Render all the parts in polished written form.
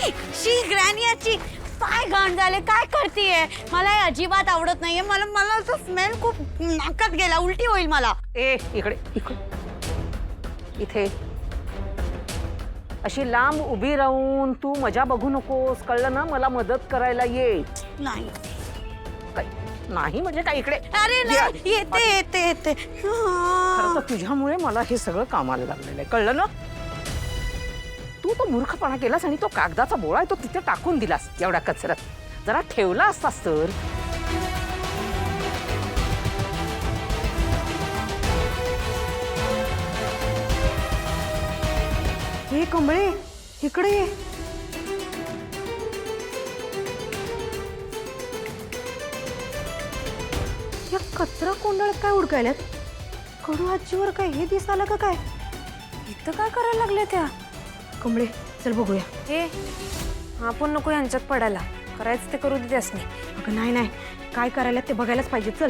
शी ग्रॅनियाची काय घाण झाले, काय करतीये? मला हे अजिबात आवडत नाहीये. मला तो स्मेल खूप नाकात गेला, उलटी होईल मला. इकडे इथे अशी लांब उभी राहून तू मजा बघू नकोस, कळलं ना? मला मदत करायला ये. नाही नाही म्हणजे काय? इकडे. अरे नाही, येते. खरं तर तुझ्यामुळे मला हे सगळं कामाला लागलेलं आहे, कळलं ना? तू तो मूर्खपणा केलास आणि तो कागदाचा बोळा आहे तो तिथे टाकून दिलास एवढ्या कचऱ्यात. जरा ठेवला असतास तर. हे कमळे, इकडे ये. या कचरा कोंडाळ्यात काय उडकायल्यात? कडू आजीवर काय हे दिसायला का काय? इथं काय करायला लागले त्या? कमळे, चल बघूया. हे आपण नको यांच्यात पडायला. करायचं ते करू दे त्यासनी. अगं नाही, काय करायला ते बघायलाच पाहिजे. चल.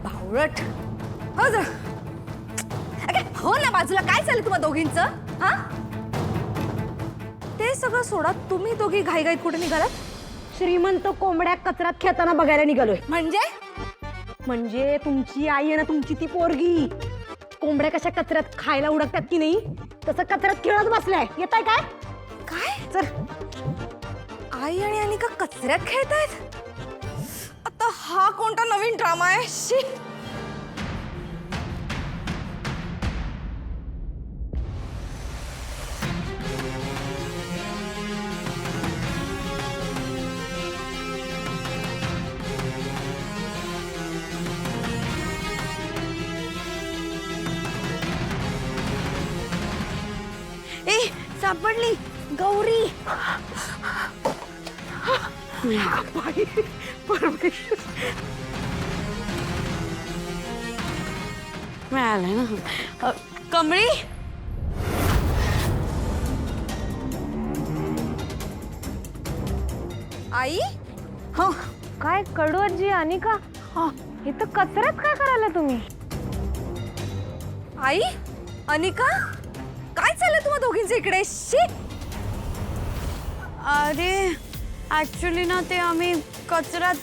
भावळट. हो जा. अगं हो ना, बाजूला काय चाललं तुम्हा दोघींचं? हा, ते सगळं सोडा. तुम्ही दोघी घाईघाईत कुठे निघालात? श्रीमंत कोंबड्या कचऱ्यात खेळताना बघायला निघालोय. म्हणजे तुमची आई आहे ना, तुमची ती पोरगी. कोंबड्या कशा कचऱ्यात खायला उडकतात की नाही, तसं कचऱ्यात खेळत बसलाय. येताय काय? काय? चल. आई आणि अनिका कचऱ्यात खेळतायत? आता हा कोणता नवीन ड्रामा आहे? शी. सापडली गौरी. मिळालं ना. कमळी, आई हो काय? कडू आजी, अनिका, इथं कचऱ्यात काय करायला तुम्ही? आई, अनिका, काय चाललं तुम्हा दोघींचं इकडे? शी. अरे ऍक्च्युली ना ते आम्ही कचऱ्यात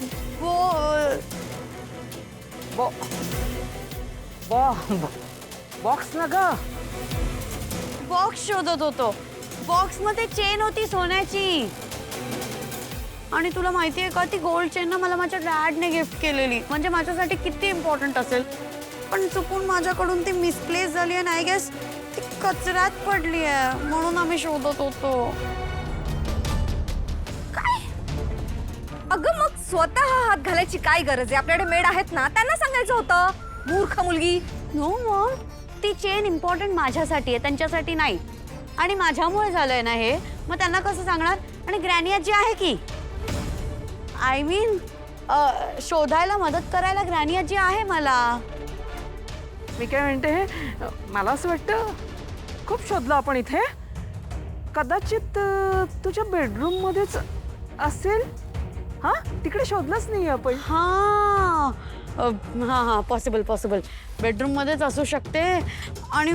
बॉक्स ना ग. बॉक्स शोधत होतो. बॉक्स मध्ये चेन होती सोन्याची. आणि तुला माहितीये का, ती गोल्ड चेन ना मला माझ्या डॅडने गिफ्ट केलेली. म्हणजे माझ्यासाठी किती इम्पॉर्टंट असेल. पण चुकून माझ्याकडून ती मिसप्लेस झाली आणि आय गेस ती कचऱ्यात पडली आहे. म्हणून आम्ही शोधत होतो. अगं मग स्वतः हात घालायची काय गरज आहे? आपल्याकडे मेड आहेत ना, त्यांना सांगायचं होतं. मूर्ख मुलगी. नो मॉम, ती चेन इम्पॉर्टंट माझ्यासाठी आहे, त्यांच्यासाठी नाही. आणि माझ्यामुळे झालंय ना हे, मग त्यांना कसं सांगणार? आणि ग्रॅनी आजी आहे की, आय मीन शोधायला मदत करायला ग्रॅनी आजी आहे मला. मी काय म्हणते, मला असं वाटतं खूप शोधलं आपण इथे. कदाचित तुझ्या बेडरूम मध्येच असेल. हा, तिकडे शोधलंच नाही आपण. हा पॉसिबल. बेडरूम मध्येच असू शकते. आणि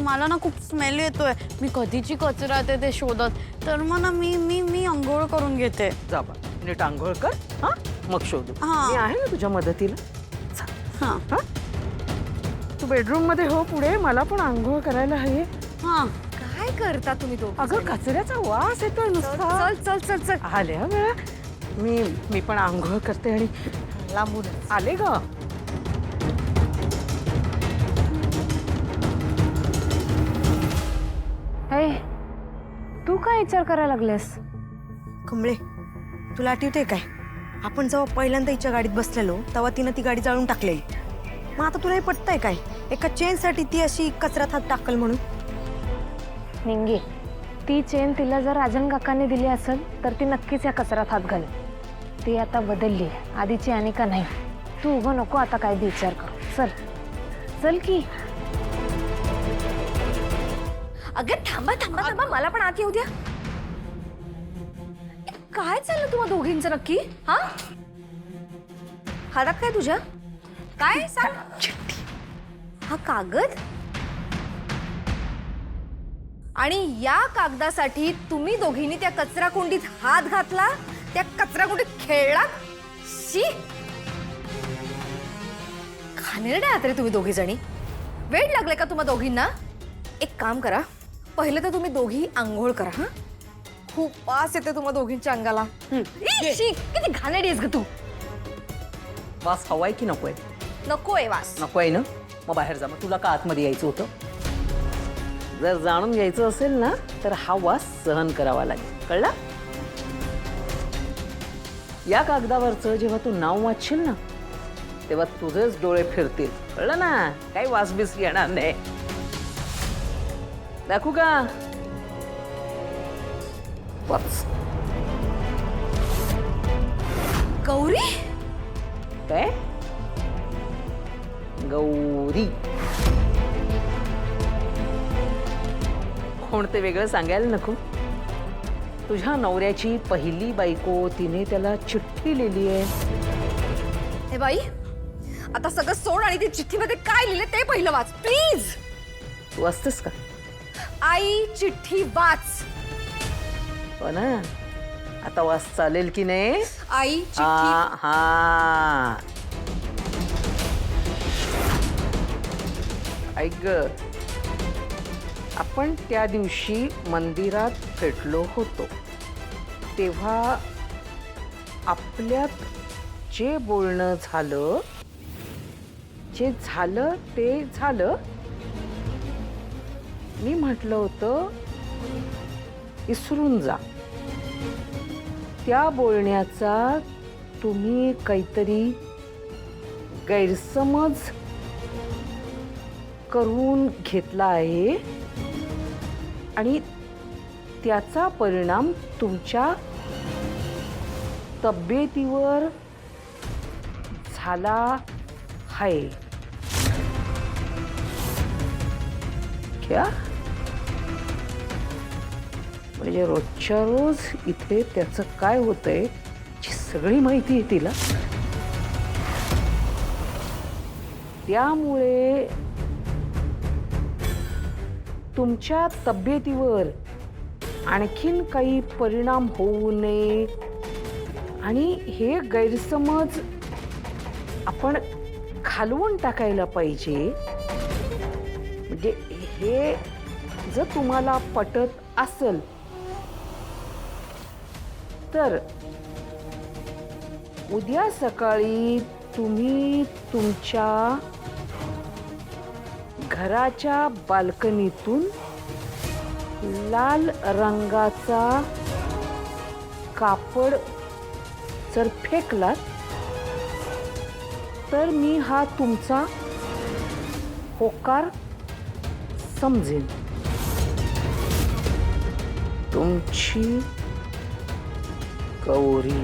मला ना खूप स्मेल येतोय. मी कधीची कचरा आहे ते शोधत. तर मग ना मी अंघोळ करून घेते. जा बा, नीट अंघोळ कर. हा, मग शोधू. हा. मी आहे ना तुझ्या मदतीला. हा हा, तू बेडरूम मध्ये हो पुढे. मला पण अंघोळ करायला हवी. हा. काय करता तुम्ही दोघं? अगं कचऱ्याचा वास येतोय नुसता. चल. आले हा वेळा. मी पण अंघोळ करते आणि लांबून आले ग. तू काय विचार करायला लागलेस? कमळे, तुला आठवतंय काय, आपण जेव्हा पहिल्यांदा हिच्या गाडीत बसलेलो तेव्हा तिनं ती गाडी जाळून टाकलेली. मग आता तुला हे पटतंय काय, एका चेनसाठी ती अशी कचऱ्यात हात टाकल म्हणून? निंगे, ती चेन तिला जर राजन काकाने दिली असेल तर ती नक्कीच या कचऱ्यात हात घालेल. ती आता बदलली, आधीची अनिका नाही. तू उभं नको आता काय बी विचार कर. चल की. अगं थांबा, मला पण आत येऊ द्या. काय चाललं तुम्हा दोघींचं नक्की? हा, हातात काय तुझ्या? काय सांग? हा कागद? आणि या कागदासाठी तुम्ही दोघींनी त्या कचरा कुंडीत हात घातला, त्या कचरा कुंडीत खेळला? शी, घाणेरडे आहात रे तुम्ही दोघी जणी. वेळ लागले का तुम्हा दोघींना? एक काम करा, पहिले तर तुम्ही दोघी आंघोळ करा. हा, खूप वास येते तुम्हा दोघींच्या अंगाला. ई, शी, किती घाणेरडी आहेस ग तू. वास हवाय की नकोय? नकोय वास. नकोय ना, मग बाहेर जा. मग तुला का आतमध्ये यायचं होतं? जर जाणून घ्यायचं असेल ना तर हा वास सहन करावा लागेल, कळला? या कागदावरचं जेव्हा तू नाव वाचशील ना तेव्हा तुझेच डोळे फिरतील, कळलं ना? काही वासबीस येणार नाही. दाखवू का? वाच. गौरी, काय? गौरी कोणते वेगळं सांगायला नको. तुझ्या नवऱ्याची पहिली बायको, तिने त्याला चिठ्ठी लिहिली आहे. हे बाई, आता सगळं सोड आणि ती चिठ्ठीमध्ये काय लिहिले ते पहिलं वाच प्लीज. तू असतेस का? आई, चिठ्ठी वाच. हो ना, आता वाच चालेल की नाही? आई, चिठ्ठी. हा, ऐक ग, आपण त्या दिवशी मंदिरात भेटलो होतो तेव्हा आपल्यात जे बोलणं झालं, जे झालं ते झालं. मी म्हटलं होतं विसरून जा. त्या बोलण्याचा तुम्ही काहीतरी गैरसमज करून घेतला आहे आणि त्याचा परिणाम तुमच्या तब्येतीवर झाला आहे. क्या? म्हणजे रोजच्या रोज इथे त्याचं काय होतंय याची सगळी माहिती आहे तिला. त्यामुळे तुमच्या तब्येतीवर आणखीन काही परिणाम होऊ नये आणि हे गैरसमज आपण घालवून टाकायला पाहिजे. म्हणजे हे जर तुम्हाला पटत असेल तर उद्या सकाळी तुम्ही तुमच्या घराच्या बाल्कनीतून लाल रंगाचा कापड जर फेकलात तर मी हा तुमचा होकार समजेन. तुमची गौरी.